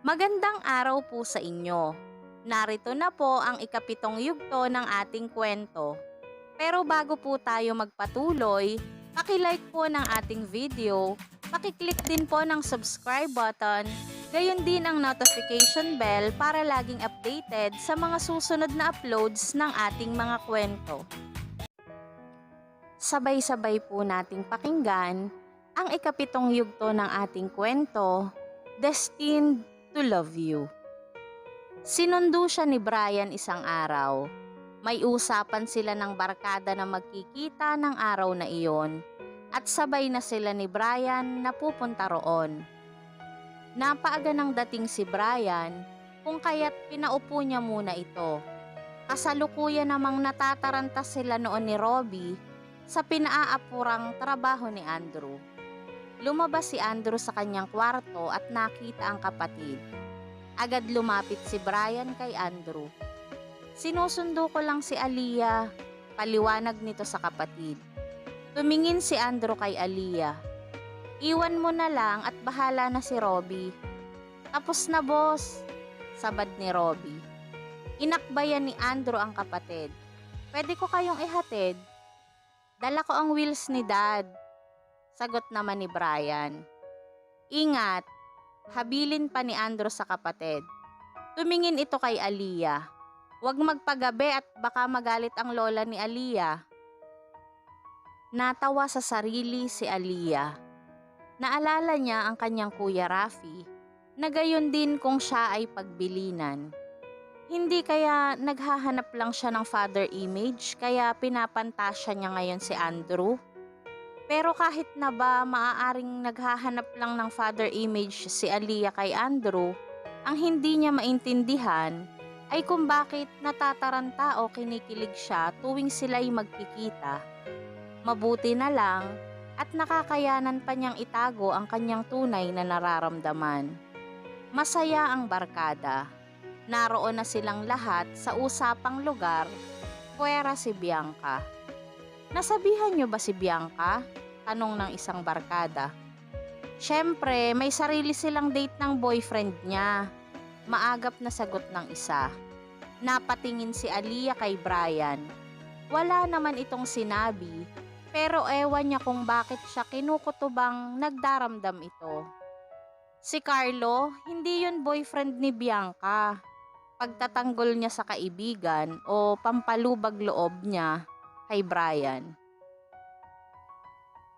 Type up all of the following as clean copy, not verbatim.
Magandang araw po sa inyo. Narito na po ang ikapitong yugto ng ating kwento. Pero bago po tayo magpatuloy, paki-like po ng ating video, paki-click din po ng subscribe button, gayon din ang notification bell para laging updated sa mga susunod na uploads ng ating mga kwento. Sabay-sabay po nating pakinggan ang ikapitong yugto ng ating kwento, Destined to Love You. Sinundo siya ni Brian isang araw. May usapan sila ng barkada na magkikita ng araw na iyon at sabay na sila ni Brian na pupunta roon. Napaaga ng dating si Brian kung kaya't pinaupo niya muna ito. Kasalukuyan namang natataranta sila noon ni Robbie sa pinaaapurang trabaho ni Andrew. Lumabas si Andrew sa kanyang kwarto at nakita ang kapatid. Agad lumapit si Brian kay Andrew. Sinusundo ko lang si Aliyah, paliwanag nito sa kapatid. Tumingin si Andrew kay Aliyah. Iwan mo na lang at bahala na si Robbie. Tapos na boss, sabad ni Robbie. Inakbayan ni Andrew ang kapatid. Pwede ko kayong ihatid? Dala ko ang wheels ni Dad, sagot naman ni Brian. Ingat, habilin pa ni Andrew sa kapatid. Tumingin ito kay Aliyah. Huwag magpagabi at baka magalit ang lola ni Aliyah. Natawa sa sarili si Aliyah. Naalala niya ang kanyang kuya Rafi, na gayon din kung siya ay pagbilinan. Hindi kaya naghahanap lang siya ng father image kaya pinapantasya niya ngayon si Andrew? Pero kahit na ba maaaring naghahanap lang ng father image si Aliyah kay Andrew, ang hindi niya maintindihan ay kung bakit natataranta o kinikilig siya tuwing sila'y magkikita. Mabuti na lang at nakakayanan pa niyang itago ang kanyang tunay na nararamdaman. Masaya ang barkada. Naroon na silang lahat sa usapang lugar, puwera si Bianca. Nasabihan niyo ba si Bianca? Tanong ng isang barkada. Siyempre, may sarili silang date ng boyfriend niya. Maagap na sagot ng isa. Napatingin si Aliyah kay Brian. Wala naman itong sinabi, pero ewan niya kung bakit siya kinukutubang nagdaramdam ito. Si Carlo, hindi yun boyfriend ni Bianca. Pagtatanggol niya sa kaibigan o pampalubag loob niya kay Brian.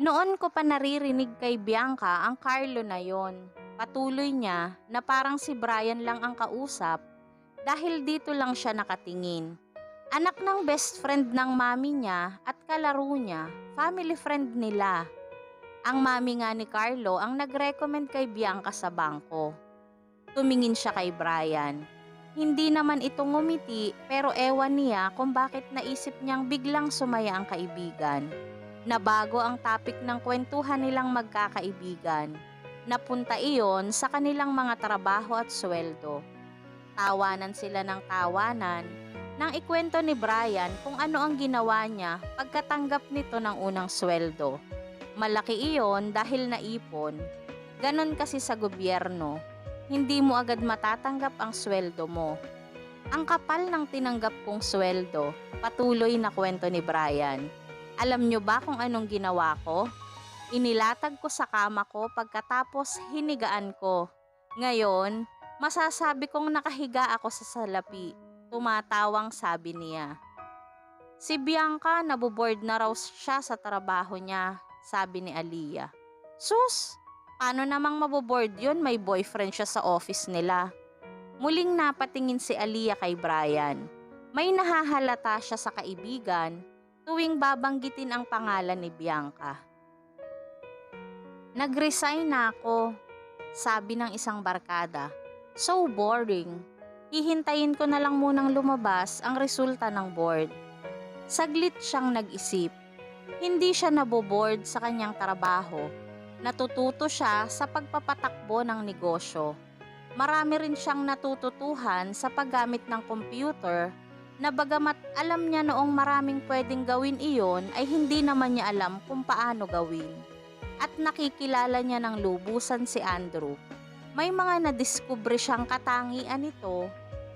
Noon ko pa naririnig kay Bianca ang Carlo na yon. Patuloy niya na parang si Brian lang ang kausap dahil dito lang siya nakatingin. Anak ng best friend ng mami niya at kalaro niya, family friend nila. Ang mami nga ni Carlo ang nag-recommend kay Bianca sa bangko. Tumingin siya kay Brian. Hindi naman ito ngumiti pero ewan niya kung bakit naisip niyang biglang sumaya ang kaibigan. Nabago ang topic ng kwentuhan nilang magkakaibigan. Napunta iyon sa kanilang mga trabaho at sweldo. Tawanan sila ng tawanan nang ikwento ni Brian kung ano ang ginawa niya pagkatanggap nito ng unang sweldo. Malaki iyon dahil naipon. Ganon kasi sa gobyerno. Hindi mo agad matatanggap ang sweldo mo. Ang kapal ng tinanggap kong sweldo, patuloy na kwento ni Brian. Alam nyo ba kung anong ginawa ko? Inilatag ko sa kama ko pagkatapos hinigaan ko. Ngayon, masasabi kong nakahiga ako sa salapi. Tumatawang sabi niya. Si Bianca naboboard na raw siya sa trabaho niya, sabi ni Aliyah. Sus! Paano namang maboboard yun? May boyfriend siya sa office nila. Muling napatingin si Aliyah kay Brian. May nahahalata siya sa kaibigan tuwing babanggitin ang pangalan ni Bianca. Nag-resign na ako, sabi ng isang barkada. So boring. Hihintayin ko na lang munang lumabas ang resulta ng board. Saglit siyang nag-isip. Hindi siya naboboard sa kanyang trabaho. Natututo siya sa pagpapatakbo ng negosyo. Marami rin siyang natututuhan sa paggamit ng computer na bagamat alam niya noong maraming pwedeng gawin iyon ay hindi naman niya alam kung paano gawin. At nakikilala niya ng lubusan si Andrew. May mga nadiskubre siyang katangian nito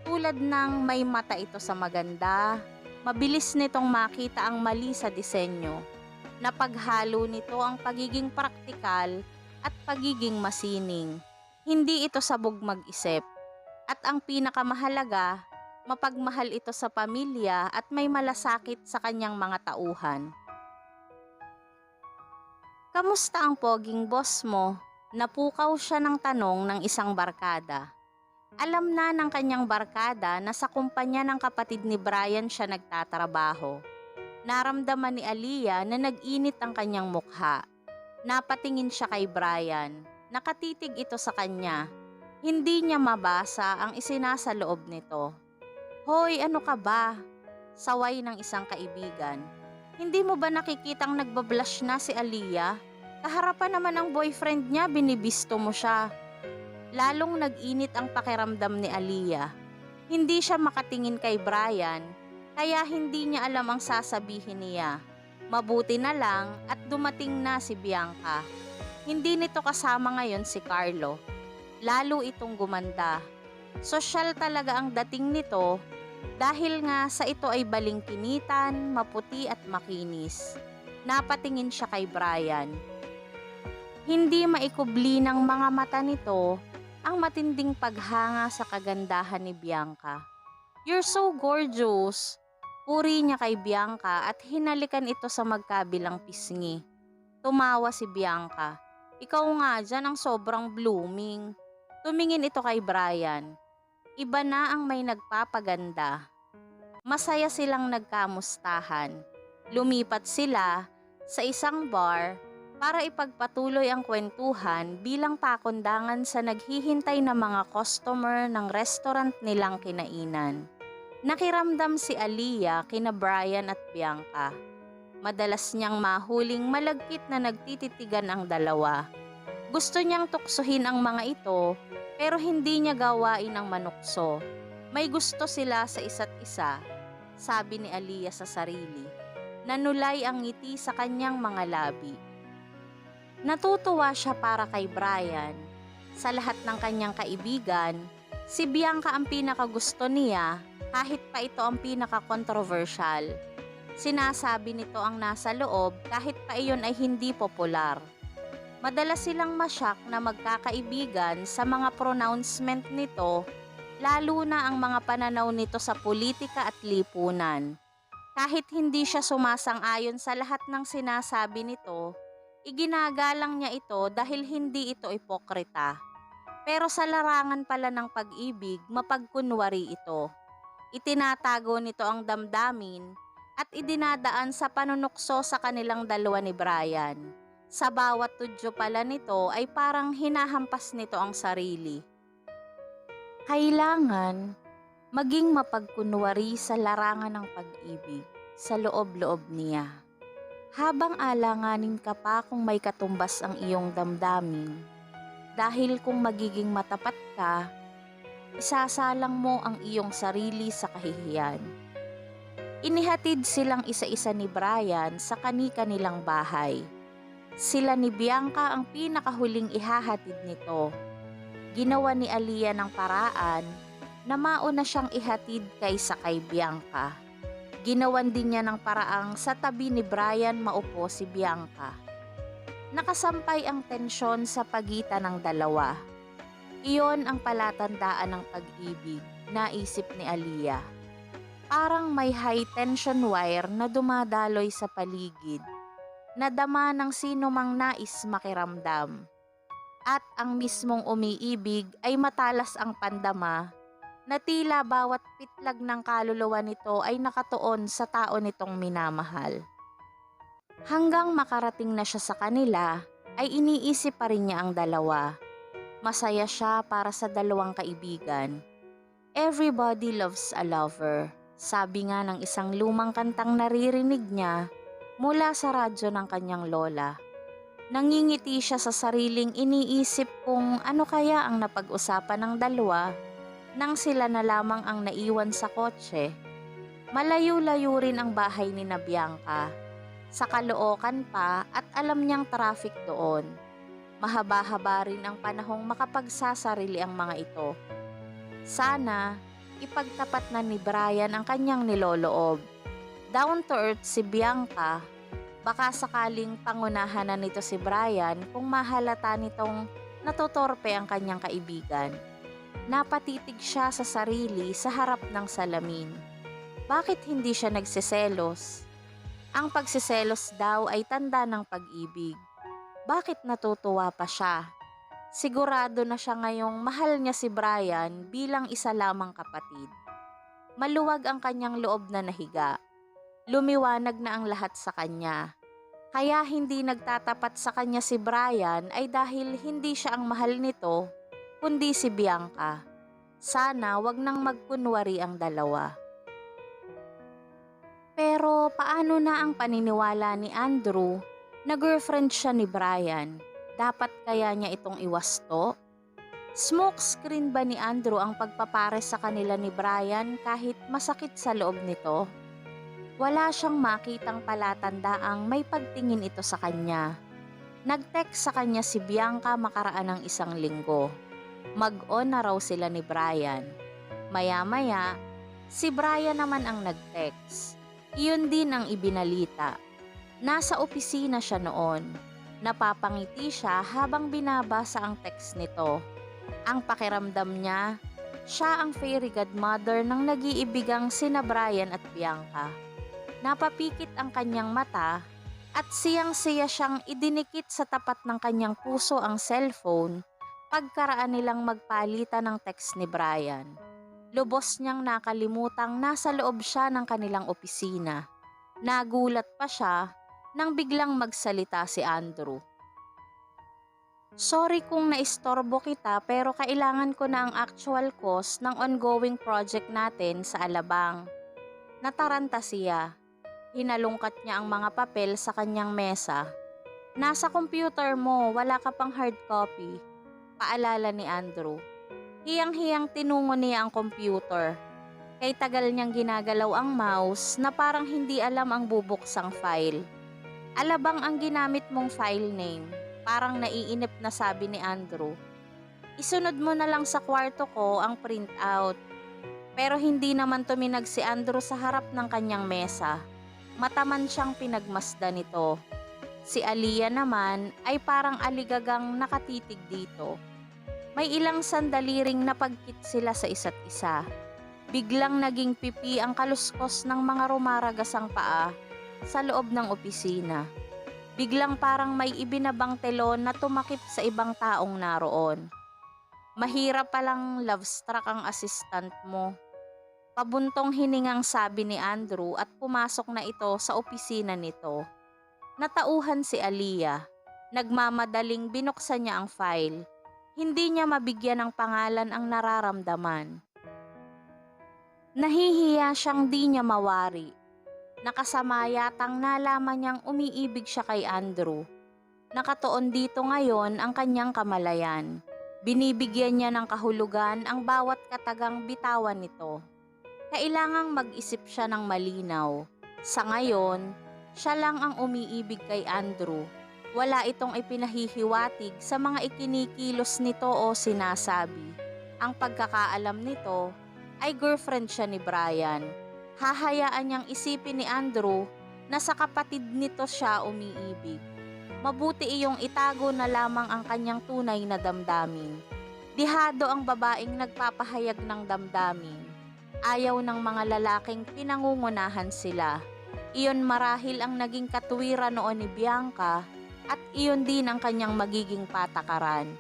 tulad ng may mata ito sa maganda, mabilis nitong makita ang mali sa disenyo, napaghalo nito ang pagiging praktikal at pagiging masining. Hindi ito sabog mag-isip. At ang pinakamahalaga, mapagmahal ito sa pamilya at may malasakit sa kanyang mga tauhan. Kamusta ang poging boss mo? Napukaw siya ng tanong ng isang barkada. Alam na ng kanyang barkada na sa kumpanya ng kapatid ni Brian siya nagtatrabaho. Naramdaman ni Aliyah na nag-init ang kanyang mukha. Napatingin siya kay Brian. Nakatitig ito sa kanya. Hindi niya mabasa ang isinasa loob nito. Hoy, ano ka ba? Saway ng isang kaibigan. Hindi mo ba nakikitang nagbablush na si Aliyah? Kaharapan naman ang boyfriend niya, binibisto mo siya. Lalong nag-init ang pakiramdam ni Aliyah. Hindi siya makatingin kay Brian, kaya hindi niya alam ang sasabihin niya. Mabuti na lang at dumating na si Bianca. Hindi nito kasama ngayon si Carlo. Lalo itong gumanda. Sosyal talaga ang dating nito dahil nga sa ito ay balingkinitan, maputi at makinis. Napatingin siya kay Brian. Hindi maikubli ng mga mata nito ang matinding paghanga sa kagandahan ni Bianca. You're so gorgeous! Puri niya kay Bianca at hinalikan ito sa magkabilang pisngi. Tumawa si Bianca. Ikaw nga dyan ang sobrang blooming. Tumingin ito kay Brian. Iba na ang may nagpapaganda. Masaya silang nagkamustahan. Lumipat sila sa isang bar para ipagpatuloy ang kwentuhan bilang pakundangan sa naghihintay na mga customer ng restaurant nilang kinainan. Nakiramdam si Aliyah kina Brian at Bianca. Madalas niyang mahuling malagkit na nagtititigan ang dalawa. Gusto niyang tuksohin ang mga ito pero hindi niya gawain ang manukso. May gusto sila sa isa't isa, sabi ni Aliyah sa sarili. Nanulay ang ngiti sa kanyang mga labi. Natutuwa siya para kay Brian. Sa lahat ng kanyang kaibigan, si Bianca ang pinakagusto niya kahit pa ito ang pinaka-controversial. Sinasabi nito ang nasa loob kahit pa iyon ay hindi popular. Madalas silang masyak na magkakaibigan sa mga pronouncement nito, lalo na ang mga pananaw nito sa politika at lipunan. Kahit hindi siya sumasang-ayon sa lahat ng sinasabi nito, iginagalang niya ito dahil hindi ito ipokrita. Pero sa larangan pala ng pag-ibig, mapagkunwari ito. Itinatago nito ang damdamin at idinadaan sa panunukso sa kanilang dalawa ni Brian. Sa bawat tudyo pala nito ay parang hinahampas nito ang sarili. Kailangan maging mapagkunwari sa larangan ng pag-ibig sa loob-loob niya. Habang alanganin ka pa kung may katumbas ang iyong damdamin, dahil kung magiging matapat ka, isasalang mo ang iyong sarili sa kahihiyan. Inihatid silang isa-isa ni Brian sa kani-kanilang bahay. Sila ni Bianca ang pinakahuling ihahatid nito. Ginawa ni Aliyah ng paraan na mauna siyang ihatid kaysa kay Bianca. Ginawan din niya ng paraang sa tabi ni Brian maupo si Bianca. Nakasampay ang tensyon sa pagitan ng dalawa. Iyon ang palatandaan ng pag-ibig, naisip ni Aliyah. Parang may high tension wire na dumadaloy sa paligid. Nadama ng sino mang nais makiramdam. At ang mismong umiibig ay matalas ang pandama na tila bawat pitlag ng kaluluwa nito ay nakatuon sa tao nitong minamahal. Hanggang makarating na siya sa kanila, ay iniisip pa rin niya ang dalawa. Masaya siya para sa dalawang kaibigan. Everybody loves a lover, sabi nga ng isang lumang kantang naririnig niya mula sa radyo ng kanyang lola. Nangingiti siya sa sariling iniisip kung ano kaya ang napag-usapan ng dalawa nang sila na lamang ang naiwan sa kotse. Malayo-layo rin ang bahay ni na Bianca. Sa Caloocan pa at alam niyang traffic doon. Mahaba-haba rin ang panahong makapagsasarili ang mga ito. Sana, ipagtapat na ni Brian ang kanyang niloloob. Down to earth si Bianca, baka sakaling pangunahan na nito si Brian kung mahalata nitong natotorpe ang kanyang kaibigan. Napatitig siya sa sarili sa harap ng salamin. Bakit hindi siya nagsiselos? Ang pagsiselos daw ay tanda ng pag-ibig. Bakit natutuwa pa siya? Sigurado na siya ngayong mahal niya si Brian bilang isa lamang kapatid. Maluwag ang kanyang loob na nahiga. Lumiwanag na ang lahat sa kanya. Kaya hindi nagtatapat sa kanya si Brian ay dahil hindi siya ang mahal nito, kundi si Bianca. Sana wag nang magkunwari ang dalawa. Pero paano na ang paniniwala ni Andrew na girlfriend siya ni Brian? Dapat kaya niya itong iwasto? Smokescreen ba ni Andrew ang pagpapares sa kanila ni Brian kahit masakit sa loob nito? Wala siyang makitang palatandaang may pagtingin ito sa kanya. Nag-text sa kanya si Bianca makaraan ng 1 linggo. Mag-on na raw sila ni Brian. Maya-maya, si Brian naman ang nag-text. Iyon din ang ibinalita. Nasa opisina siya noon. Napapangiti siya habang binabasa ang text nito. Ang pakiramdam niya, siya ang fairy godmother ng nag-iibigang sina Brian at Bianca. Napapikit ang kanyang mata at siyang-siya siyang idinikit sa tapat ng kanyang puso ang cellphone pagkaraan nilang magpalitan ng text ni Brian. Lubos niyang nakalimutang nasa loob siya ng kanilang opisina. Nagulat pa siya nang biglang magsalita si Andrew. Sorry kung naistorbo kita pero kailangan ko na ang actual cost ng ongoing project natin sa Alabang. Nataranta siya. Hinalungkat niya ang mga papel sa kanyang mesa. Nasa computer mo, wala ka pang hard copy. Paalala ni Andrew. Hiyang-hiyang tinungo niya ang computer. Kay tagal niyang ginagalaw ang mouse na parang hindi alam ang bubuksang file. Alabang ang ginamit mong file name. Parang naiinip na sabi ni Andrew. Isunod mo na lang sa kwarto ko ang printout. Pero hindi naman tuminag si Andrew sa harap ng kanyang mesa. Mataman siyang pinagmasdan nito. Si Aliyah naman ay parang aligagang nakatitig dito. May ilang sandali ring napagkit sila sa isa't isa. Biglang naging pipi ang kaluskos ng mga rumaragasang paa sa loob ng opisina. Biglang parang may ibinabang telon na tumakip sa ibang taong naroon. Mahirap palang love-struck ang assistant mo. Pabuntong hiningang sabi ni Andrew at pumasok na ito sa opisina nito. Natauhan si Aliyah. Nagmamadaling binuksan niya ang file. Hindi niya mabigyan ng pangalan ang nararamdaman. Nahihiya siyang di niya mawari. Nakasama yatang nalaman niyang umiibig siya kay Andrew. Nakatuon dito ngayon ang kanyang kamalayan. Binibigyan niya ng kahulugan ang bawat katagang bitawan nito. Kailangang mag-isip siya ng malinaw. Sa ngayon, siya lang ang umiibig kay Andrew. Wala itong ipinahihiwatig sa mga ikinikilos nito o sinasabi. Ang pagkakaalam nito ay girlfriend siya ni Brian. Hahayaan niyang isipin ni Andrew na sa kapatid nito siya umiibig. Mabuti iyong itago na lamang ang kanyang tunay na damdamin. Dihado ang babaeng nagpapahayag ng damdamin. Ayaw ng mga lalaking pinangungunahan sila. Iyon marahil ang naging katuwiran noon ni Bianca at iyon din ang kanyang magiging patakaran.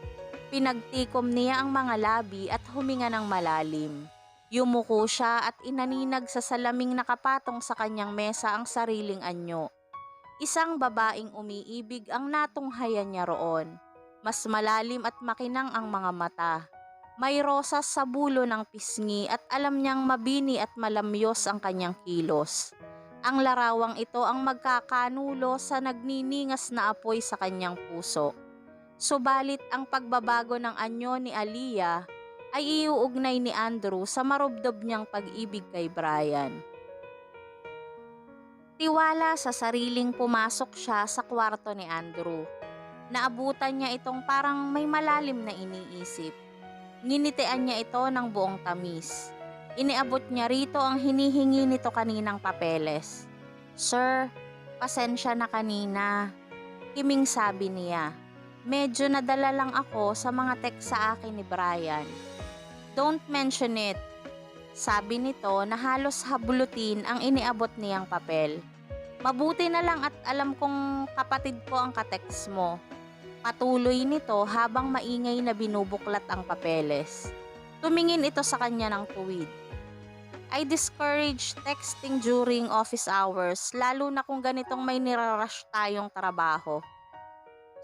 Pinagtikom niya ang mga labi at huminga ng malalim. Yumuko siya at inaninag sa salaming nakapatong sa kanyang mesa ang sariling anyo. Isang babaeng umiibig ang natunghayan niya roon. Mas malalim at makinang ang mga mata. May rosas sa bulo ng pisngi at alam niyang mabini at malamyos ang kanyang kilos. Ang larawang ito ang magkakanulo sa nagniningas na apoy sa kanyang puso. Subalit ang pagbabago ng anyo ni Aliyah ay iuugnay ni Andrew sa marubdob niyang pag-ibig kay Brian. Tiwala sa sariling pumasok siya sa kwarto ni Andrew. Naabutan niya itong parang may malalim na iniisip. Nginitian niya ito ng buong tamis. Iniabot niya rito ang hinihingi nito kaninang papeles. "Sir, pasensya na kanina," kiming sabi niya. "Medyo nadala lang ako sa mga text sa akin ni Brian." "Don't mention it," sabi nito na halos habulutin ang iniabot niyang papel. "Mabuti na lang at alam kong kapatid ko ang katext mo." Patuloy nito habang maingay na binubuklat ang papeles. Tumingin ito sa kanya ng tuwid. "I discourage texting during office hours, lalo na kung ganitong may nirarush tayong trabaho."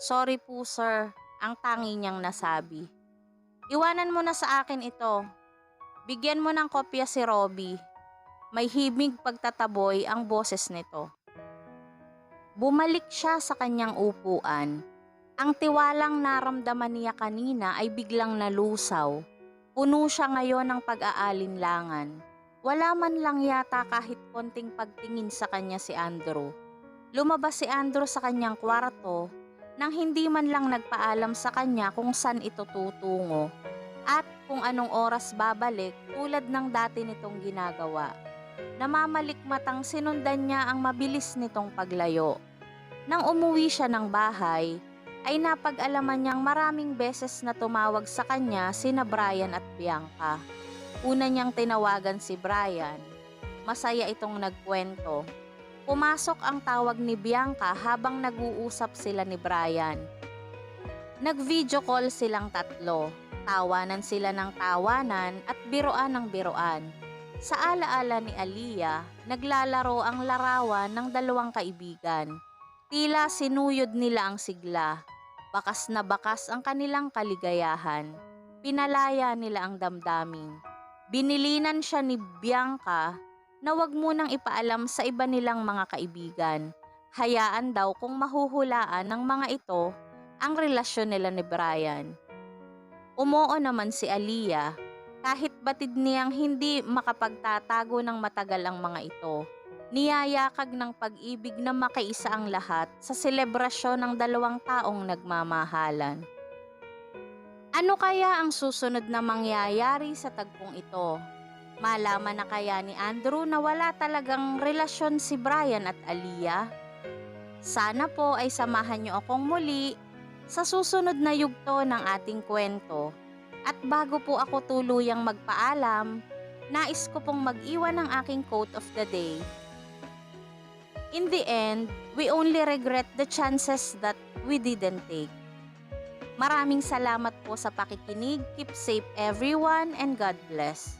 "Sorry po sir," ang tangi niyang nasabi. "Iwanan mo na sa akin ito. Bigyan mo ng kopya si Robbie." May himig pagtataboy ang boses nito. Bumalik siya sa kanyang upuan. Ang tiwalang naramdaman niya kanina ay biglang nalusaw. Puno siya ngayon ng pag-aalinlangan. Wala man lang yata kahit konting pagtingin sa kanya si Andrew. Lumabas si Andrew sa kanyang kwarto nang hindi man lang nagpaalam sa kanya kung saan ito tutungo at kung anong oras babalik tulad ng dati nitong ginagawa. Namamalikmatang sinundan niya ang mabilis nitong paglayo. Nang umuwi siya ng bahay, ay napag-alaman niyang maraming beses na tumawag sa kanya sina Brian at Bianca. Una niyang tinawagan si Brian. Masaya itong nagkwento. Pumasok ang tawag ni Bianca habang nag-uusap sila ni Brian. Nag-video call silang tatlo. Tawanan sila ng tawanan at biruan ng biruan. Sa alaala ni Aliyah, naglalaro ang larawan ng dalawang kaibigan. Tila sinuyod nila ang sigla. Bakas na bakas ang kanilang kaligayahan. Pinalaya nila ang damdamin. Binilinan siya ni Bianca na wag munang ipaalam sa iba nilang mga kaibigan. Hayaan daw kung mahuhulaan ng mga ito ang relasyon nila ni Brian. Umoo naman si Aliyah kahit batid niyang hindi makapagtatago ng matagal ang mga ito. Niyayakag ng pag-ibig na makiisa ang lahat sa selebrasyon ng dalawang taong nagmamahalan. Ano kaya ang susunod na mangyayari sa tagpong ito? Malaman na kaya ni Andrew na wala talagang relasyon si Brian at Aliyah? Sana po ay samahan niyo akong muli sa susunod na yugto ng ating kwento. At bago po ako tuluyang magpaalam, nais ko pong mag-iwan ng aking quote of the day. In the end, we only regret the chances that we didn't take. Maraming salamat po sa pakikinig. Keep safe everyone and God bless.